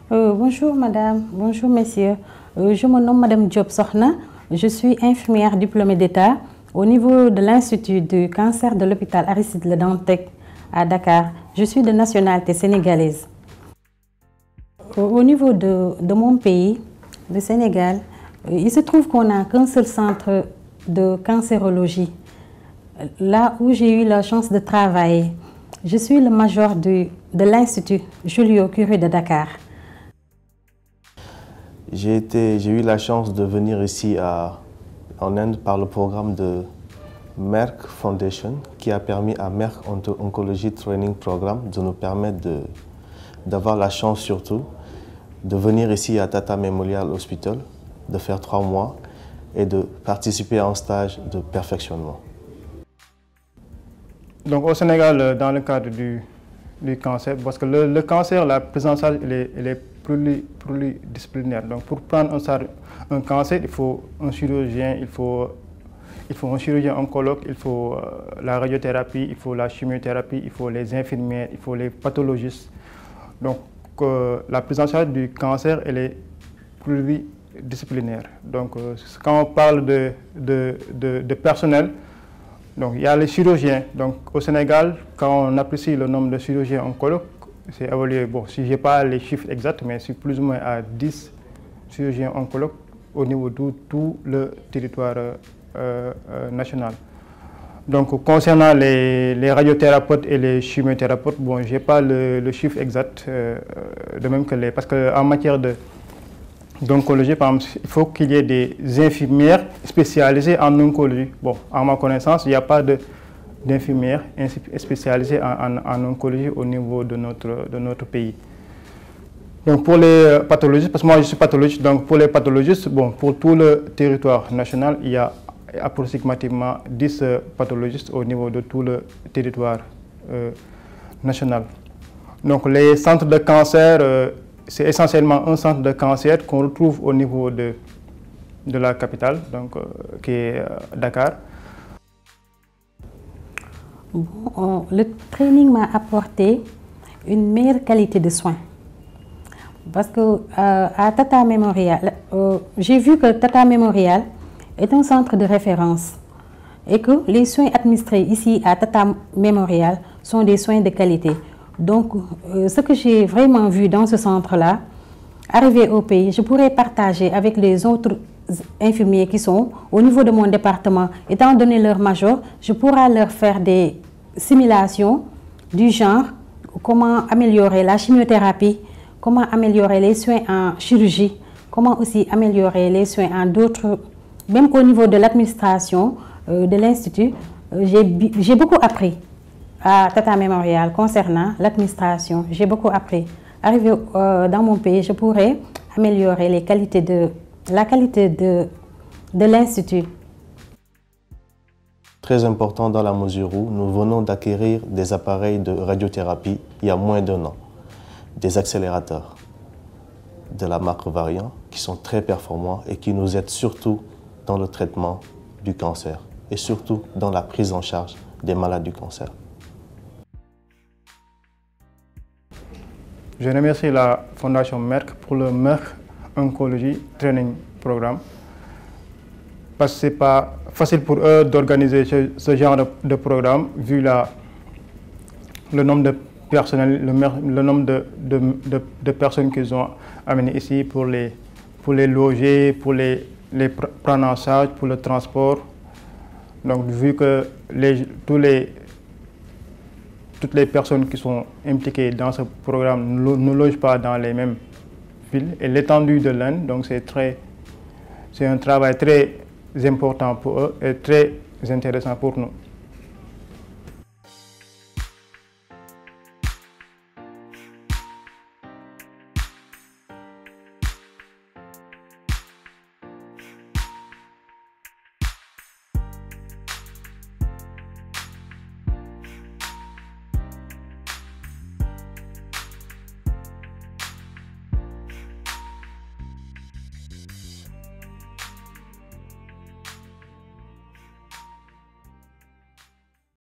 Bonjour madame, bonjour messieurs. Je me nomme madame Diop Sokhna. Je suis infirmière diplômée d'État au niveau de l'Institut du cancer de l'hôpital Aristide Le Dantec à Dakar. Je suis de nationalité sénégalaise. Au niveau de mon pays, le Sénégal, il se trouve qu'on n'a qu'un seul centre de cancérologie. Là où j'ai eu la chance de travailler, je suis le major de l'Institut Joliot-Curie de Dakar. J'ai eu la chance de venir ici en Inde par le programme de Merck Foundation qui a permis à Merck Oncology Training Programme de nous permettre d'avoir la chance surtout de venir ici à Tata Memorial Hospital, de faire 3 mois et de participer à un stage de perfectionnement. Donc au Sénégal, dans le cadre du cancer, parce que le cancer, la prise en charge, elle est pluridisciplinaire. Donc pour prendre en charge un cancer, il faut un chirurgien, il faut un chirurgien oncologue, il faut la radiothérapie, il faut la chimiothérapie, il faut les infirmières, il faut les pathologistes. Donc la prise en charge du cancer, elle est pluridisciplinaire. Donc quand on parle de personnel, donc il y a les chirurgiens. Donc au Sénégal, quand on apprécie le nombre de chirurgiens oncologues, c'est évalué, bon, si je n'ai pas les chiffres exacts, mais c'est plus ou moins à 10 chirurgiens oncologues au niveau de tout le territoire national. Donc concernant les radiothérapeutes et les chimiothérapeutes, bon, je n'ai pas le chiffre exact, de même que parce qu'en matière d'oncologie, par exemple, il faut qu'il y ait des infirmières spécialisées en oncologie. Bon, à ma connaissance, il n'y a pas d'infirmières spécialisées en oncologie au niveau de notre pays. Donc pour les pathologistes, parce que moi je suis pathologiste, donc pour les pathologistes, bon, pour tout le territoire national, il y a approximativement 10 pathologistes au niveau de tout le territoire national. Donc les centres de cancer, c'est essentiellement un centre de cancer qu'on retrouve au niveau de la capitale, donc, qui est Dakar. Bon, le training m'a apporté une meilleure qualité de soins. Parce que à Tata Memorial, j'ai vu que Tata Memorial est un centre de référence et que les soins administrés ici à Tata Memorial sont des soins de qualité. Donc, ce que j'ai vraiment vu dans ce centre-là, arrivé au pays, je pourrais partager avec les autres infirmiers qui sont au niveau de mon département. Étant donné leur major, je pourrais leur faire des simulations du genre, comment améliorer la chimiothérapie, comment améliorer les soins en chirurgie, comment aussi améliorer les soins en d'autres, même au niveau de l'administration de l'Institut. J'ai beaucoup appris à Tata Memorial concernant l'administration. J'ai beaucoup appris. Arrivé dans mon pays, je pourrais améliorer la qualité de l'Institut. Très important dans la mesure où nous venons d'acquérir des appareils de radiothérapie il y a moins d'1 an, des accélérateurs de la marque Variant qui sont très performants et qui nous aident surtout dans le traitement du cancer et surtout dans la prise en charge des malades du cancer. Je remercie la Fondation Merck pour le Merck Oncology Training Programme parce que ce n'est pas facile pour eux d'organiser ce genre de programme vu le nombre de personnel, le nombre de personnes qu'ils ont amenées ici pour les loger, pour les prendre en charge, pour le transport. Donc vu que toutes les personnes qui sont impliquées dans ce programme ne logent pas dans les mêmes villes et l'étendue de l'Inde, donc c'est un travail très important pour eux et très intéressant pour nous.